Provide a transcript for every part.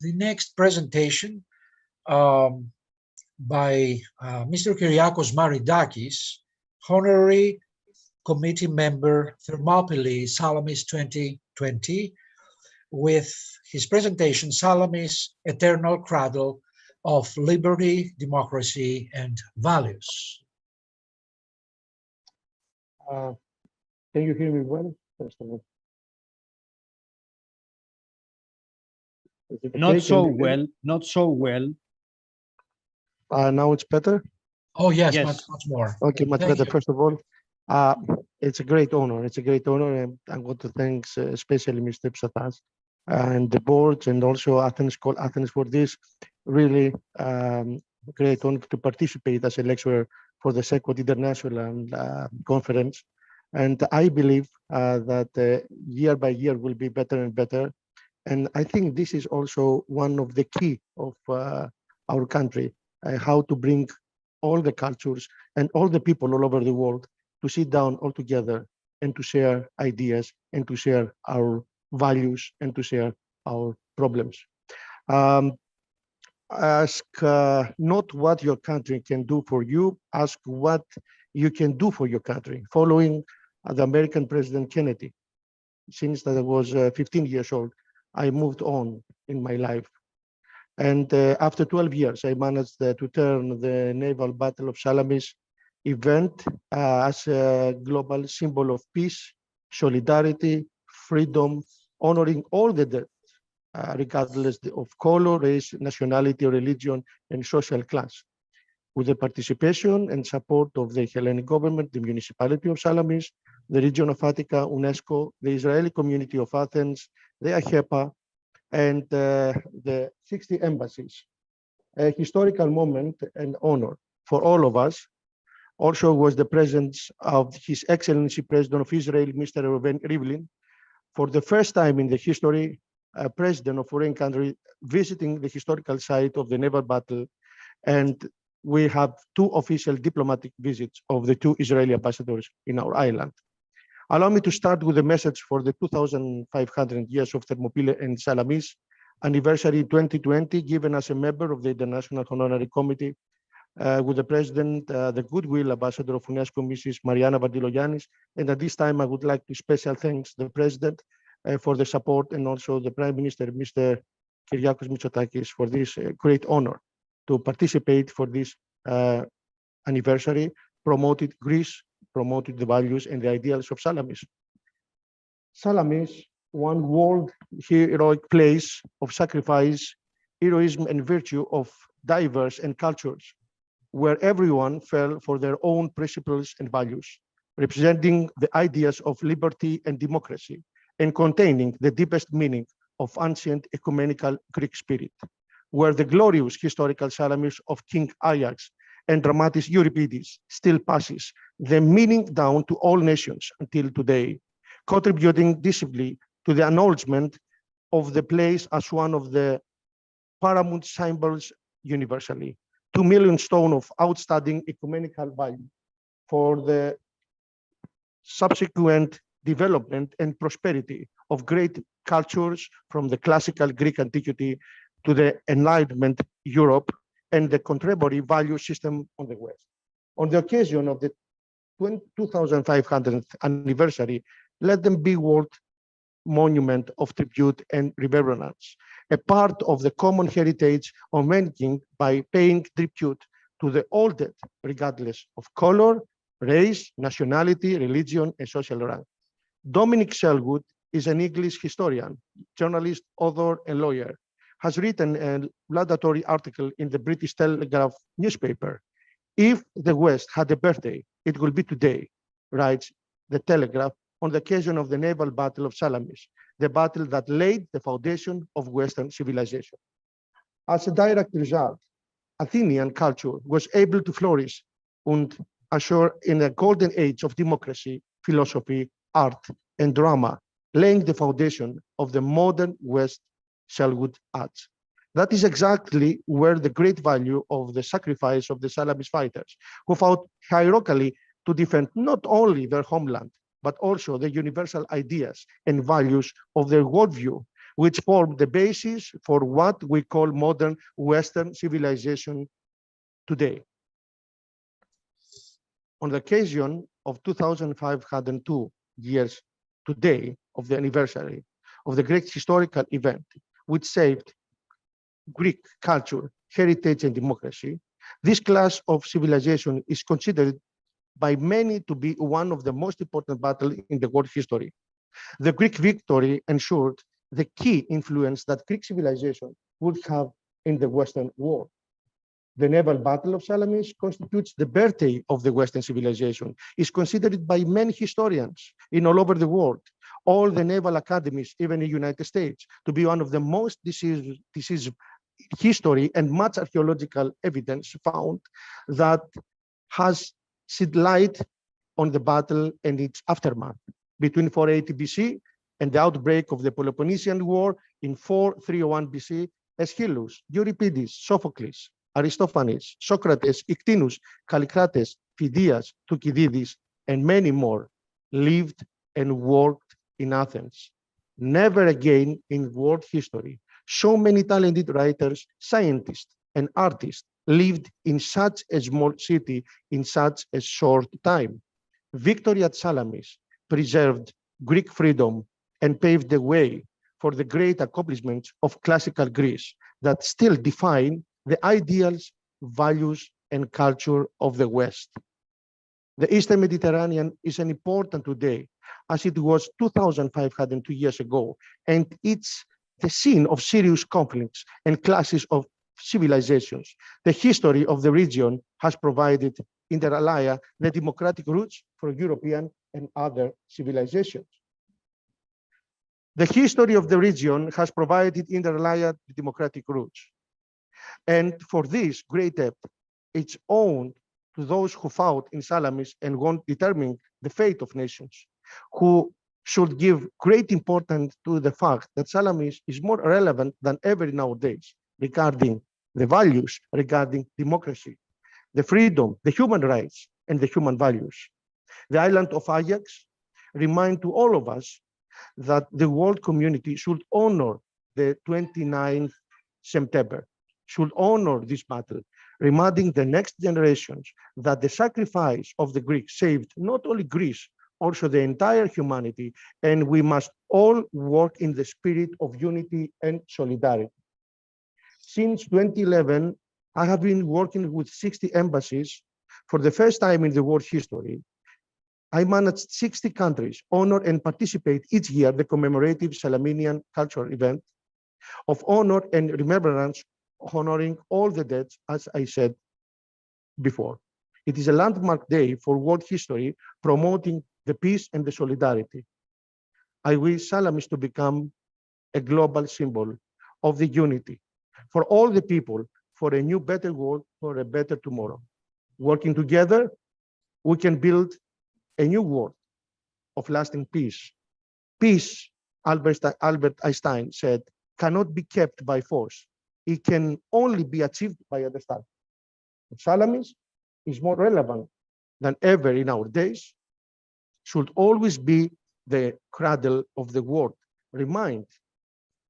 the next presentation by Mr. Kyriakos Maridakis, Honorary Committee Member, Thermopylae, Salamis 2020, with his presentation, Salamis, Eternal Cradle of Liberty, Democracy, and Values. Can you hear me well, first of all? Not so well, not so well. Now it's better? Oh, yes, Yes. much more. Okay, much Thank better. you. First of all, it's a great honor. It's a great honor, and I want to thank especially Mr. Psatas and the boards, and also Athens for this really great honor to participate as a lecturer for the second international conference. And I believe that year by year will be better and better. And I think this is also one of the key of our country, how to bring all the cultures and all the people all over the world to sit down all together and to share ideas and to share our values and to share our problems. Ask not what your country can do for you, ask what you can do for your country. Following the American President Kennedy, since that I was 15 years old, I moved on in my life. And after 12 years, I managed to turn the naval battle of Salamis event as a global symbol of peace, solidarity, freedom, honoring all the dead, regardless of color, race, nationality, religion, and social class. With the participation and support of the Hellenic government, the municipality of Salamis, the region of Attica, UNESCO, the Israeli community of Athens, the AHEPA, and the 60 embassies. A historical moment and honor for all of us. Also was the presence of His Excellency President of Israel, Mr. Reuven Rivlin, for the first time in the history, a president of foreign country visiting the historical site of the naval battle. And we have two official diplomatic visits of the two Israeli ambassadors in our island. Allow me to start with a message for the 2,500 years of Thermopylae and Salamis anniversary 2020, given as a member of the International Honorary Committee with the President, the Goodwill Ambassador of UNESCO, Mrs. Mariana Vardilogiannis. And at this time, I would like to special thanks the President for the support, and also the Prime Minister, Mr. Kyriakos Mitsotakis, for this great honor to participate for this anniversary, promoted Greece, promoted the values and the ideals of Salamis. Salamis, one world heroic place of sacrifice, heroism, and virtue of diverse and cultures, where everyone fell for their own principles and values, representing the ideas of liberty and democracy, and containing the deepest meaning of ancient ecumenical Greek spirit, where the glorious historical Salamis of King Ajax and dramatis Euripides still passes the meaning down to all nations until today, contributing decisively to the acknowledgement of the place as one of the paramount symbols universally. 2 million stone of outstanding ecumenical value for the subsequent development and prosperity of great cultures from the classical Greek antiquity to the Enlightenment Europe and the contemporary value system on the West. On the occasion of the 2500th anniversary, let them be world monument of tribute and remembrance, a part of the common heritage of mankind by paying tribute to the all dead, regardless of color, race, nationality, religion, and social rank. Dominic Selwood is an English historian, journalist, author, and lawyer, has written a laudatory article in the British Telegraph newspaper. If the West had a birthday, it will be today, writes the Telegraph, on the occasion of the naval battle of Salamis, the battle that laid the foundation of Western civilization. As a direct result, Athenian culture was able to flourish and assure in a golden age of democracy, philosophy, art, and drama, laying the foundation of the modern West, Selwood adds. That is exactly where the great value of the sacrifice of the Salamis fighters, who fought heroically to defend not only their homeland, but also the universal ideas and values of their worldview, which formed the basis for what we call modern Western civilization today. On the occasion of 2,502 years today of the anniversary of the great historical event, which saved Greek culture, heritage, and democracy, this class of civilization is considered by many to be one of the most important battles in the world history. The Greek victory ensured the key influence that Greek civilization would have in the Western world. The naval battle of Salamis constitutes the birthday of the Western civilization. It's considered by many historians in all over the world, all the naval academies, even in the United States, to be one of the most decisive history and much archaeological evidence found that has shed light on the battle and its aftermath between 480 BC and the outbreak of the Peloponnesian War in 431 BC. Aeschylus, Euripides, Sophocles, Aristophanes, Socrates, Ictinus, Callicrates, Phidias, Thucydides, and many more lived and worked in Athens. Never again in world history so many talented writers, scientists, and artists lived in such a small city in such a short time. Victory at Salamis preserved Greek freedom and paved the way for the great accomplishments of classical Greece that still define the ideals, values, and culture of the West. The Eastern Mediterranean is an important today, as it was 2,502 years ago, and it's the scene of serious conflicts and clashes of civilizations. The history of the region has provided, inter alia, the democratic roots for European and other civilizations. The history of the region has provided, inter alia, the democratic roots. And for this great debt, it's owed to those who fought in Salamis and won't determine the fate of nations, who should give great importance to the fact that Salamis is more relevant than ever nowadays regarding the values, regarding democracy, the freedom, the human rights, and the human values. The island of Ajax remind to all of us that the world community should honor the 29th September, should honor this battle, reminding the next generations that the sacrifice of the Greeks saved not only Greece, also the entire humanity, and we must all work in the spirit of unity and solidarity. Since 2011, I have been working with 60 embassies. For the first time in the world history, I managed 60 countries, honor and participate each year the commemorative Salaminian cultural event of honor and remembrance, honoring all the dead, as I said before. It is a landmark day for world history, promoting the peace and the solidarity. I wish Salamis to become a global symbol of the unity for all the people, for a new, better world, for a better tomorrow. Working together, we can build a new world of lasting peace. Peace, Albert Einstein said, cannot be kept by force. It can only be achieved by understanding. Salamis is more relevant than ever in our days, should always be the cradle of the world. Remind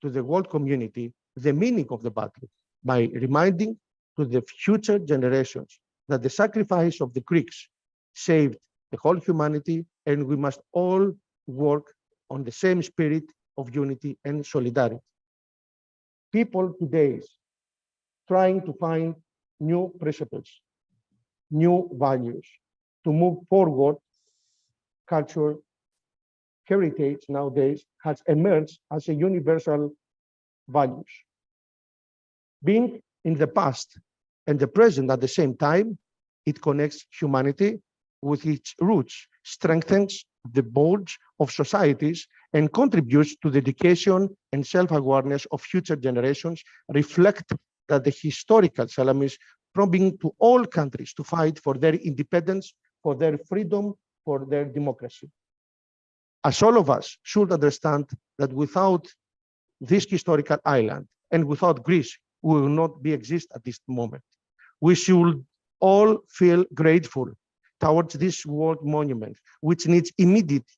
to the world community the meaning of the battle by reminding to the future generations that the sacrifice of the Greeks saved the whole humanity, and we must all work on the same spirit of unity and solidarity. People today trying to find new principles, new values to move forward. Culture, heritage nowadays has emerged as a universal values. Being in the past and the present at the same time, it connects humanity with its roots, strengthens the bonds of societies, and contributes to the education and self-awareness of future generations, reflect that the historical Salamis prompting to all countries to fight for their independence, for their freedom, for their democracy. As all of us should understand that without this historical island and without Greece, we will not be exist at this moment. We should all feel grateful towards this world monument, which needs immediate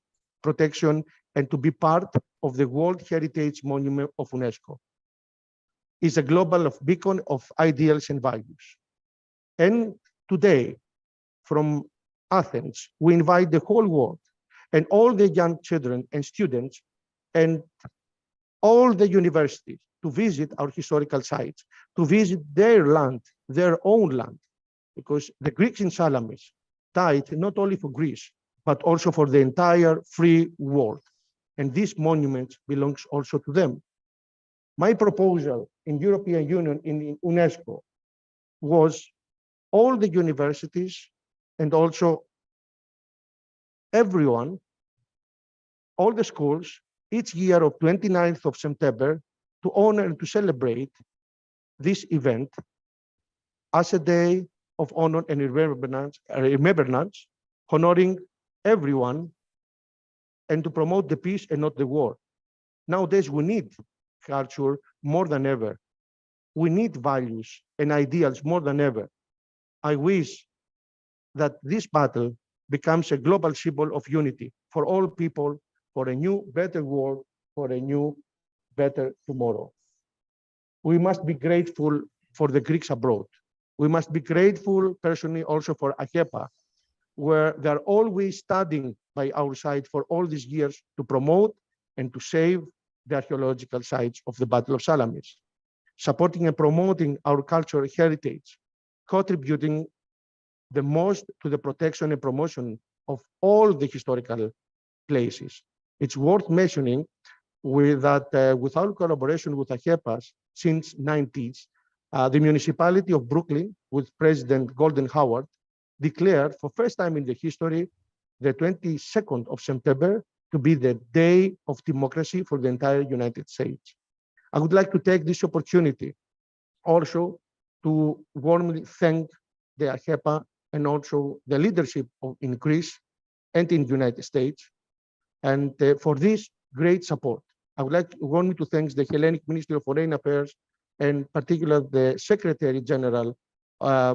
protection and to be part of the World Heritage Monument of UNESCO. It's a global beacon of ideals and values. And today, from Athens, we invite the whole world and all the young children and students and all the universities to visit our historical sites, to visit their land, their own land, because the Greeks in Salamis died not only for Greece, but also for the entire free world. And this monument belongs also to them. My proposal in European Union, in UNESCO, was all the universities and also everyone, all the schools, each year of 29th of September, to honor and to celebrate this event as a day of honor and remembrance, honoring everyone and to promote the peace and not the war. Nowadays, we need culture more than ever. We need values and ideals more than ever. I wish that this battle becomes a global symbol of unity for all people, for a new, better world, for a new, better tomorrow. We must be grateful for the Greeks abroad. We must be grateful personally also for AHEPA, where they're always standing by our side for all these years to promote and to save the archaeological sites of the Battle of Salamis, supporting and promoting our cultural heritage, contributing the most to the protection and promotion of all the historical places. It's worth mentioning that with our collaboration with AHEPA since 90s, the municipality of Brooklyn, with President Golden Howard, declared for first time in the history the 22nd of September to be the day of democracy for the entire United States. I would like to take this opportunity also to warmly thank the AHEPA and also the leadership in Greece and in the United States, and for this great support. I would like warmly to thank the Hellenic Ministry of Foreign Affairs and particularly the Secretary General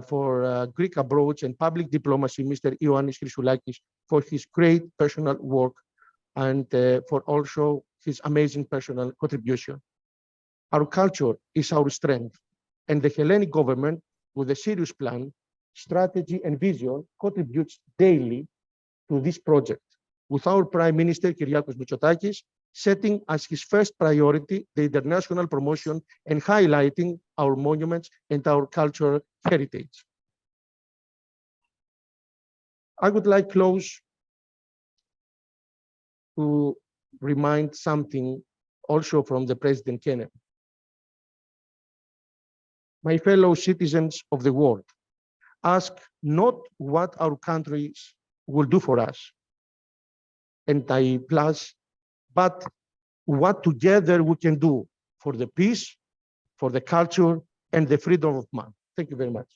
for Greek Abroad and Public Diplomacy, Mr. Ioannis Chrysoulakis, for his great personal work and for also his amazing personal contribution. Our culture is our strength, and the Hellenic government, with a serious plan, strategy, and vision, contributes daily to this project, with our Prime Minister, Kyriakos Maridakis, setting as his first priority the international promotion and highlighting our monuments and our cultural heritage. I would like close to remind something also from the President Kennedy. My fellow citizens of the world, ask not what our countries will do for us, and I plus, but what together we can do for the peace, for the culture, and the freedom of man. Thank you very much.